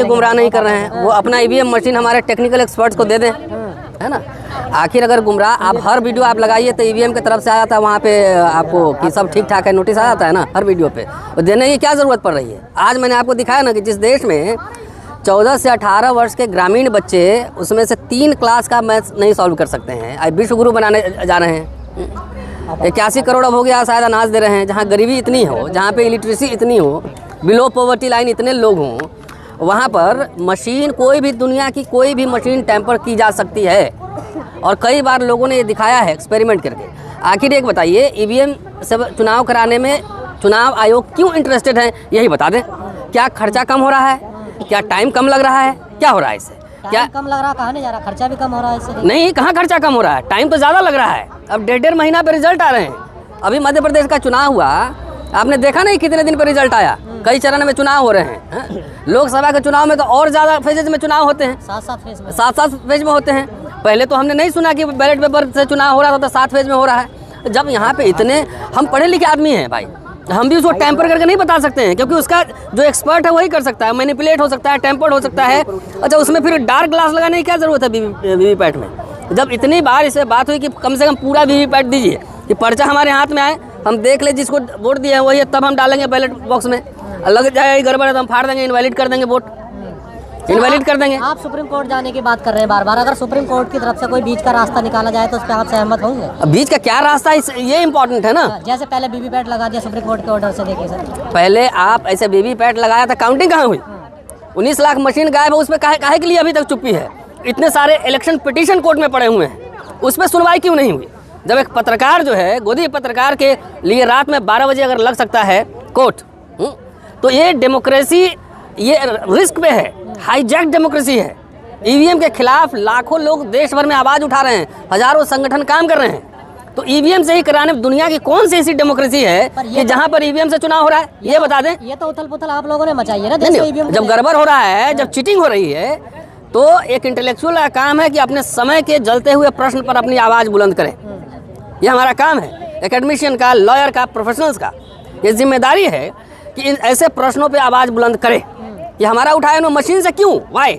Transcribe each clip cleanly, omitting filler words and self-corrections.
गुमराह नहीं कर रहे हैं, वो अपना ईवीएम मशीन हमारे टेक्निकल एक्सपर्ट्स को दे दें, है ना। आखिर अगर गुमराह आप हर वीडियो आप लगाइए तो ईवीएम की तरफ से आ जाता है वहाँ पे आपको कि सब ठीक ठाक है, नोटिस आ जाता है ना हर वीडियो पे, और देने की क्या ज़रूरत पड़ रही है। आज मैंने आपको दिखाया ना कि जिस देश में 14 से 18 वर्ष के ग्रामीण बच्चे उसमें से 3 क्लास का मैथ्स नहीं सॉल्व कर सकते हैं, आज विश्व गुरु बनाने जा रहे हैं। 81 करोड़ अब हो गया शायद अनाज दे रहे हैं। जहाँ गरीबी इतनी हो, जहाँ पे इलिटरेसी इतनी हो, बिलो पॉवर्टी लाइन इतने लोग हों, वहाँ पर मशीन कोई भी दुनिया की कोई भी मशीन टैंपर की जा सकती है। और कई बार लोगों ने ये दिखाया है एक्सपेरिमेंट करके। आखिर एक बताइए, ईवीएम से चुनाव कराने में चुनाव आयोग क्यों इंटरेस्टेड है, यही बता दें। क्या खर्चा कम हो रहा है, क्या टाइम कम लग रहा है, क्या हो रहा है इससे? क्या कम लग रहा है, कहाँ नहीं जा रहा, खर्चा भी कम हो रहा है इससे? नहीं, कहाँ खर्चा कम हो रहा है, टाइम तो ज़्यादा लग रहा है। अब 1.5 महीना पे रिजल्ट आ रहे हैं। अभी मध्य प्रदेश का चुनाव हुआ, आपने देखा नहीं कितने दिन पर रिजल्ट आया। कई चरण में चुनाव हो रहे हैं। लोकसभा के चुनाव में तो और ज़्यादा फेजेज में चुनाव होते हैं, 7 फेज में होते हैं। पहले तो हमने नहीं सुना कि बैलेट पेपर से चुनाव हो रहा था, तो 7 फेज में हो रहा है। जब यहाँ पे इतने हम पढ़े लिखे आदमी हैं भाई, हम भी उसको टैंपर करके नहीं बता सकते हैं, क्योंकि उसका जो एक्सपर्ट है वही कर सकता है, मैनिपुलेट हो सकता है, टेम्पर्ड हो सकता है। अच्छा, उसमें फिर डार्क ग्लास लगाने की क्या ज़रूरत है वीवीपैट में? जब इतनी बार इससे बात हुई कि कम से कम पूरा वीवीपैट दीजिए, कि पर्चा हमारे हाथ में आए, हम देख ले जिसको वोट दिया है वही है, तब हम डालेंगे बैलेट बॉक्स में। लग जाए गड़बड़ है तो हम फाड़ देंगे, इनवैलिड कर देंगे वोट, इनवैलिड कर देंगे। आप सुप्रीम कोर्ट जाने की बात कर रहे हैं बार बार, अगर सुप्रीम कोर्ट की तरफ से कोई बीच का रास्ता निकाला जाए तो उस पर आप सहमत होंगे? बीच का क्या रास्ता है, ये इम्पोर्टेंट है ना। जैसे पहले वीवीपैट लगा दिया सुप्रीम कोर्ट के ऑर्डर से, देखिए सर, पहले आप ऐसे वीवीपैट लगाया था, काउंटिंग कहाँ हुई? 19 लाख मशीन गायब है, उसमें काहे के लिए अभी तक चुप्पी है? इतने सारे इलेक्शन पिटीशन कोर्ट में पड़े हुए हैं, उस पर सुनवाई क्यों नहीं हुई? जब एक पत्रकार जो है, गोदी पत्रकार के लिए रात में 12 बजे अगर लग सकता है कोर्ट, तो ये डेमोक्रेसी ये रिस्क पे है, हाईजैक डेमोक्रेसी है। ईवीएम के खिलाफ लाखों लोग देश भर में आवाज़ उठा रहे हैं, हजारों संगठन काम कर रहे हैं। तो ईवीएम से ही कराने दुनिया की कौन सी ऐसी डेमोक्रेसी है कि जहां पर ईवीएम से चुनाव हो रहा है? ये बता दें। ये तो उथल पुथल आप लोगों ने मचाई है ना। जब गड़बड़ हो रहा है, जब चीटिंग हो रही है, तो एक इंटेलेक्चुअल का काम है कि अपने समय के जलते हुए प्रश्न पर अपनी आवाज़ बुलंद करें। ये हमारा काम है, एकेडमिशियन का, लॉयर का, प्रोफेशनल्स का। ये जिम्मेदारी है कि इन ऐसे प्रश्नों पे आवाज़ बुलंद करें। ये हमारा उठाया ना मशीन से क्यों, वाई,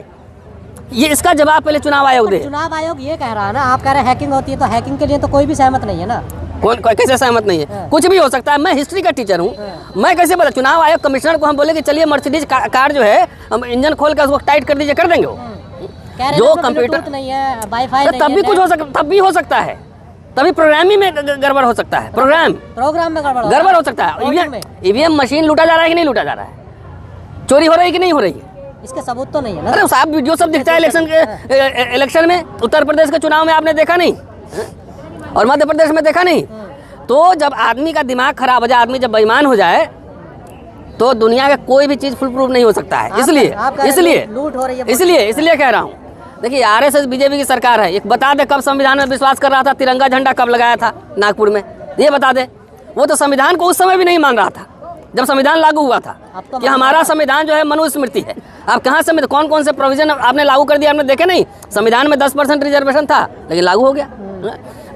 ये इसका जवाब पहले चुनाव आयोग दे। चुनाव आयोग ये कह रहा है ना, आप कह रहे हैं हैकिंग होती है, तो हैकिंग के लिए तो कोई भी सहमत नहीं है ना। कौन कैसे सहमत नहीं है? कुछ भी हो सकता है। मैं हिस्ट्री का टीचर हूँ, मैं कैसे बता? चुनाव आयोग कमिश्नर को हम बोले कि चलिए मर्सिडीज कार जो है हम इंजन खोल कर उसको टाइट कर दीजिए, कर देंगे वो। जो कंप्यूटर नहीं है, वाईफाई नहीं है, तब भी कुछ हो सकता, तब भी हो सकता है, तभी प्रोग्रामिंग में गड़बड़ हो सकता है, प्रोग्राम में गड़बड़ हो सकता है। ईवीएम मशीन लूटा जा रहा है कि नहीं लूटा जा रहा है, चोरी हो रही है कि नहीं हो रही है, इसके सबूत तो नहीं है ना। अरे साहब वीडियो सब दिखता है इलेक्शन में। उत्तर प्रदेश के चुनाव में आपने देखा नहीं, और मध्य प्रदेश में देखा नहीं। तो जब आदमी का दिमाग खराब हो जाए, आदमी जब बेईमान हो जाए, तो दुनिया का कोई भी चीज फुल प्रूफ नहीं हो सकता है। इसलिए लूट हो रही है, इसलिए कह रहा हूँ। देखिए, आरएसएस बीजेपी की सरकार है। एक बता दे कब संविधान में विश्वास कर रहा था, तिरंगा झंडा कब लगाया था नागपुर में, ये बता दे। वो तो संविधान को उस समय भी नहीं मान रहा था जब संविधान लागू हुआ था कि हमारा संविधान जो है मनुस्मृति है। आप कहाँ से कौन कौन से प्रोविजन आपने लागू कर दिया, आपने देखे नहीं? संविधान में 10% रिजर्वेशन था, लेकिन लागू हो गया।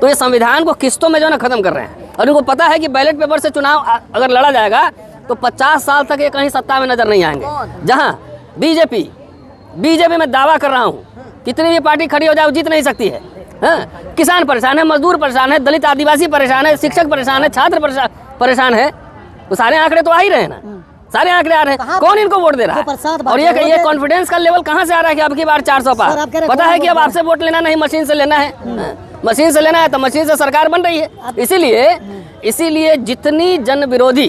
तो ये संविधान को किस्तों में जो है ना खत्म कर रहे हैं, और इनको पता है कि बैलेट पेपर से चुनाव अगर लड़ा जाएगा तो 50 साल तक ये कहीं सत्ता में नजर नहीं आएंगे। जहाँ बीजेपी में दावा कर रहा हूँ, कितनी भी पार्टी खड़ी हो जाए वो जीत नहीं सकती है। हाँ, किसान परेशान है, मजदूर परेशान है, दलित आदिवासी परेशान है, शिक्षक परेशान है, छात्र परेशान है। तो सारे आंकड़े तो आ ही रहे हैं ना, सारे आंकड़े आ रहे हैं। कौन इनको वोट दे रहा है? और ये कॉन्फिडेंस का लेवल कहाँ से आ रहा है कि अब की बार 400 पार? पता है कि अब आपसे वोट लेना नहीं, मशीन से लेना है। मशीन से लेना है तो मशीन से सरकार बन रही है। इसीलिए जितनी जन विरोधी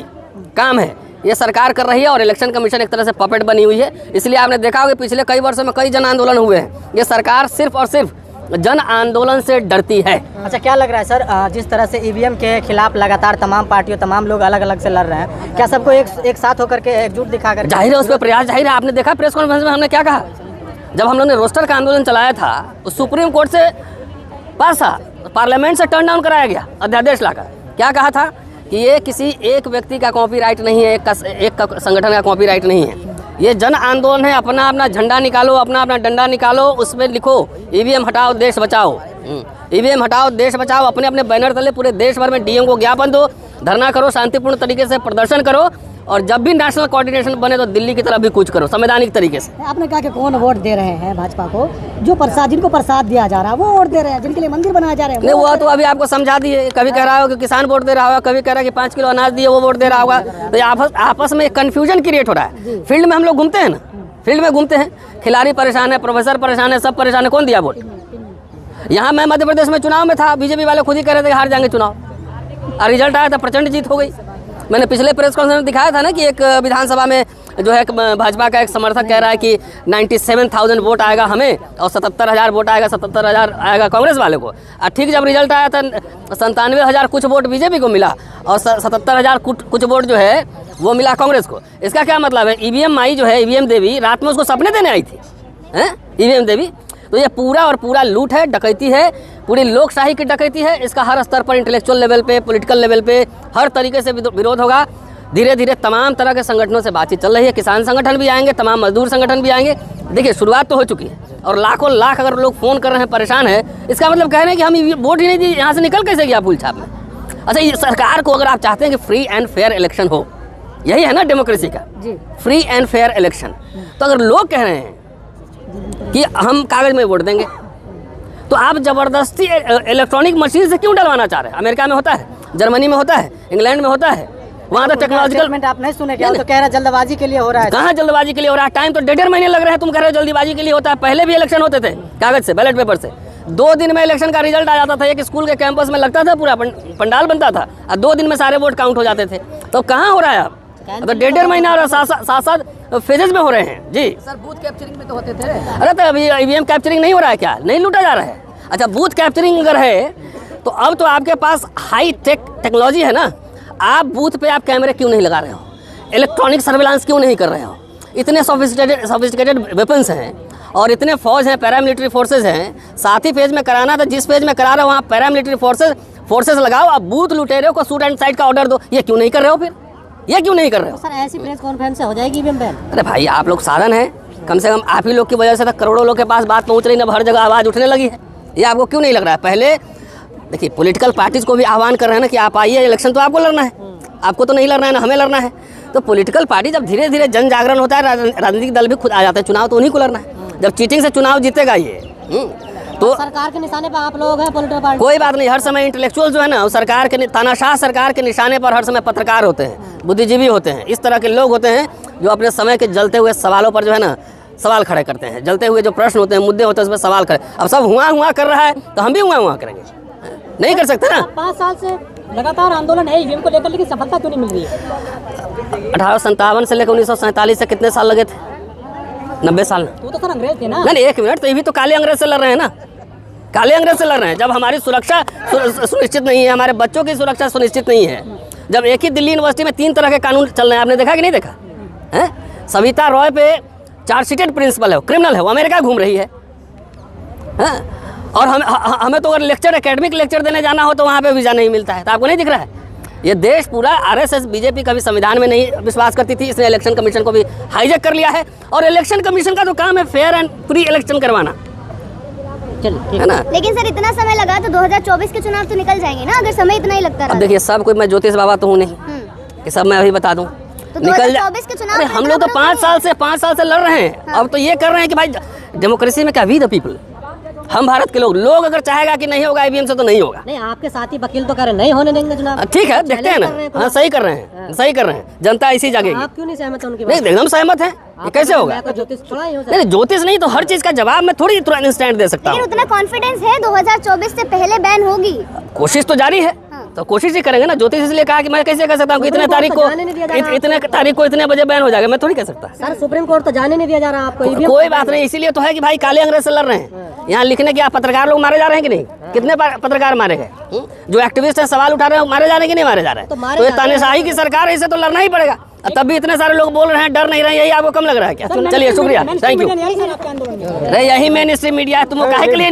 काम है ये सरकार कर रही है, और इलेक्शन कमीशन एक तरह से पपेट बनी हुई है। इसलिए आपने देखा होगा पिछले कई वर्षों में कई जन आंदोलन हुए हैं। ये सरकार सिर्फ और सिर्फ जन आंदोलन से डरती है। अच्छा, क्या लग रहा है सर, जिस तरह से ईवीएम के खिलाफ लगातार तमाम पार्टियों, तमाम लोग अलग अलग से लड़ रहे हैं, क्या सबको एक साथ होकर के एकजुट दिखाकर? जाहिर है उस पर प्रयास जाहिर है। आपने देखा प्रेस कॉन्फ्रेंस में हमने क्या कहा? जब हम लोगों ने रोस्टर का आंदोलन चलाया था, सुप्रीम कोर्ट से पास था, पार्लियामेंट से टर्न डाउन कराया गया अध्यादेश लाकर। क्या कहा था कि ये किसी एक व्यक्ति का कॉपीराइट नहीं है, एक संगठन का कॉपीराइट नहीं है, ये जन आंदोलन है। अपना अपना झंडा निकालो, अपना अपना डंडा निकालो, उसमें लिखो ईवीएम हटाओ देश बचाओ, ईवीएम हटाओ देश बचाओ। अपने अपने बैनर तले पूरे देश भर में डीएम को ज्ञापन दो, धरना करो, शांतिपूर्ण तरीके से प्रदर्शन करो, और जब भी नेशनल कोऑर्डिनेशन बने तो दिल्ली की तरफ भी कूच करो संवैधानिक तरीके से। आपने कहा कि कौन वोट दे रहे हैं भाजपा को, जो प्रसाद जिनको प्रसाद दिया जा रहा है वो वोट दे रहे हैं, जिनके लिए मंदिर बनाए जा रहे हैं नहीं, वो तो अभी आपको समझा दिए। कभी कह रहा हो कि किसान वोट दे रहा होगा, कभी कह रहा है कि 5 किलो अनाज दिए वो वोट दे रहा होगा। तो ये आपस में कंफ्यूजन क्रिएट हो रहा है। फील्ड में हम लोग घूमते हैं ना, फील्ड में घूमते हैं, खिलाड़ी परेशान है, प्रोफेसर परेशान है, सब परेशान है, कौन दिया वोट? यहाँ मैं मध्य प्रदेश में चुनाव में था, बीजेपी वाले खुद ही कह रहे थे कि हार जाएंगे चुनाव, और रिजल्ट आया था प्रचंड जीत हो गई। मैंने पिछले प्रेस कॉन्फ्रेंस में दिखाया था ना कि एक विधानसभा में जो है भाजपा का एक समर्थक कह रहा है कि 97,000 वोट आएगा हमें और 77,000 वोट आएगा, 77,000 आएगा कांग्रेस वाले को। और ठीक जब रिजल्ट आया था 97,000 कुछ वोट बीजेपी को मिला और 77,000 कुछ वोट जो है वो मिला कांग्रेस को। इसका क्या मतलब है? ईवीएम माई जो है, ईवीएम देवी रात में उसको सपने देने आई थी, हैं ईवीएम देवी। तो ये पूरा और पूरा लूट है, डकैती है, पूरी लोकशाही की डकैती है। इसका हर स्तर पर, इंटेलेक्चुअल लेवल पे, पॉलिटिकल लेवल पे हर तरीके से विरोध होगा। धीरे धीरे तमाम तरह के संगठनों से बातचीत चल रही है, किसान संगठन भी आएंगे, तमाम मजदूर संगठन भी आएंगे। देखिए शुरुआत तो हो चुकी है और लाखों लाख अगर लोग फ़ोन कर रहे हैं, परेशान है, इसका मतलब कह रहे हैं कि हम वोट ही नहीं दिए, यहाँ से निकल कैसे गया फूल छाप में। अच्छा, ये सरकार को अगर आप चाहते हैं कि फ्री एंड फेयर इलेक्शन हो, यही है ना डेमोक्रेसी का, फ्री एंड फेयर इलेक्शन, तो अगर लोग कह रहे हैं कि हम कागज में वोट देंगे तो आप जबरदस्ती इलेक्ट्रॉनिक मशीन से क्यों डलवाना चाह रहे हैं? अमेरिका में होता है, जर्मनी में होता है, इंग्लैंड में होता है, वहाँ तो टेक्नोलॉजिकल। आप नहीं सुने क्या? तो कह रहा है जल्दबाजी के लिए हो रहा है। कहाँ जल्दबाजी के लिए हो रहा है? टाइम तो 1.5 महीने लग रहे हैं, तुम कह रहे हो जल्दीबाजी के लिए होता है। पहले भी इलेक्शन होते थे कागज से, बैलेट पेपर से, 2 दिन में इलेक्शन का रिजल्ट आ जाता था। एक स्कूल के कैंपस में लगता था, पूरा पंडाल बनता था और 2 दिन में सारे वोट काउंट हो जाते थे। तो कहाँ हो रहा है अब? तो 1.5 महीना और 7 फेजेज में हो रहे हैं जी। सर बूथ कैप्चरिंग में तो होते थे। अरे तो अभी ईवीएम कैप्चरिंग नहीं हो रहा है क्या? नहीं लूटा जा रहा है? अच्छा, बूथ कैप्चरिंग अगर है तो अब तो आपके पास हाई टेक्नोलॉजी है ना, आप बूथ पे आप कैमरे क्यों नहीं लगा रहे हो? इलेक्ट्रॉनिक सर्विलांस क्यों नहीं कर रहे हो? इतने सोफिस्टिकेटेड वेपन्स हैं और इतने फौज हैं, पैरामिलिट्री फोर्सेज हैं। 7 ही फेज में कराना था, जिस फेज में करा रहे हो वहाँ पैरामिलिट्री फोर्सेज लगाओ। अब बूथ लुटेरों को शूट एंड साइड का ऑर्डर दो, ये क्यों नहीं कर रहे हो? फिर ये क्यों नहीं कर रहे हो? सर ऐसी प्रेस कॉन्फ्रेंस से हो जाएगी ईवीएम बैन? अरे भाई, आप लोग साधन है, कम से कम आप ही लोग की वजह से तो करोड़ों लोग के पास बात पहुंच रही है, हर जगह आवाज़ उठने लगी है। ये आपको क्यों नहीं लग रहा है? पहले देखिए, पॉलिटिकल पार्टीज को भी आह्वान कर रहे हैं ना कि आप आइए, इलेक्शन तो आपको लड़ना है, आपको तो नहीं लड़ना है ना हमें लड़ना है। तो पॉलिटिकल पार्टी जब धीरे धीरे जन जागरण होता है, राजनीतिक दल भी खुद आ जाते हैं, चुनाव तो उन्हीं को लड़ना है। जब चीटिंग से चुनाव जीतेगा ये तो सरकार के निशाने पर आप लोग हैं पॉलिटिकल पार्टी। कोई बात नहीं, हर समय इंटेलेक्चुअल जो है ना, सरकार के तानाशाह सरकार के निशाने पर हर समय पत्रकार होते हैं, बुद्धिजीवी होते हैं, इस तरह के लोग होते हैं जो अपने समय के जलते हुए सवालों पर जो है ना सवाल खड़े करते हैं। जलते हुए जो प्रश्न होते हैं, मुद्दे होते हैं, उस पर सवाल खड़े। अब सब हुआ कर रहा है तो हम भी हुआ करेंगे, नहीं कर सकते ना। 5 साल से लगातार आंदोलन है ईवीएम को लेकर, लेकिन सफलता क्यों नहीं मिल रही है? 1857 से लेकर 1947 से कितने साल लगे थे? 90 साल। तो सर अंग्रेज थे ना। नहीं, 1 मिनट, तो ये भी तो काले अंग्रेज से लड़ रहे हैं ना, काले अंग्रेज से लड़ रहे हैं। जब हमारी सुरक्षा सुनिश्चित नहीं है, हमारे बच्चों की सुरक्षा सुनिश्चित नहीं है, जब एक ही दिल्ली यूनिवर्सिटी में 3 तरह के कानून चल रहे हैं, आपने देखा कि नहीं देखा है? सविता रॉय पे चार्जशीटेड प्रिंसिपल है, क्रिमिनल है, वो अमेरिका घूम रही है। और हमें तो अगर लेक्चर, एकेडमिक लेक्चर देने जाना हो तो वहाँ पे वीज़ा नहीं मिलता है। तो आपको नहीं दिख रहा है? ये देश पूरा आरएसएस बीजेपी कभी संविधान में नहीं विश्वास करती थी, इसने इलेक्शन कमीशन को भी हाईजैक कर लिया है। और इलेक्शन कमीशन का तो काम है फेयर एंड फ्री इलेक्शन करवाना, है ना। लेकिन सर इतना समय लगा तो 2024 के चुनाव तो निकल जाएंगे ना, अगर समय इतना ही लगता रहा। अब देखिए, सब कोई, मैं ज्योतिष बाबा तो हूँ नहीं कि सब मैं अभी बता दूँ तो 2024 के चुनाव। अरे हम लोग तो 5 साल से लड़ रहे हैं। अब तो ये कर रहे हैं कि भाई डेमोक्रेसी में क्या वी द पीपल, हम भारत के लोग अगर चाहेगा कि नहीं होगा ईवीएम से तो नहीं होगा। नहीं, आपके साथी वकील तो कह रहे नहीं होने देंगे चुनाव। ठीक है, देखते हैं ना। हाँ, सही कर रहे हैं, सही कर रहे हैं, जनता इसी जागेगी। आप क्यों नहीं सहमत हैं उनकी नहीं, एकदम सहमत है। ये कैसे होगा? ज्योतिष थोड़ा ही हो नहीं, ज्योतिष नहीं तो हर चीज का जवाब मैं थोड़ी तुरंत इंस्टेंट दे सकता हूँ। लेकिन उतना कॉन्फिडेंस है 2024 से पहले बैन होगी? कोशिश तो जारी है, तो कोशिश ही करेंगे ना। ज्योतिष इसलिए कहा कि मैं कैसे कह सकता हूँ कि इतने तारीख को इतने बजे बैन हो जाएगा, मैं थोड़ी कह सकता। सर सुप्रीम कोर्ट तो जाने नहीं दिया जा रहा आपको। कोई बात नहीं, इसीलिए तो है कि भाई काले अंग्रेज से लड़ रहे हैं। यहाँ लिखने के आप पत्रकार लोग मारे जा रहे हैं कि नहीं? कितने पत्रकार मारे गए? जो एक्टिविस्ट है, सवाल उठा रहे हैं, मारे जा रहे हैं कि नहीं मारे जा रहे हैं? तो ये तानाशाही की सरकार है, इसे तो लड़ना ही पड़ेगा। तब भी इतने सारे लोग बोल रहे हैं, डर नहीं रहे, यही आपको कम लग रहा है क्या? चलिए, शुक्रिया, थैंक यू। अरे यही मेन स्ट्रीम मीडिया है, तुम काहे के लिए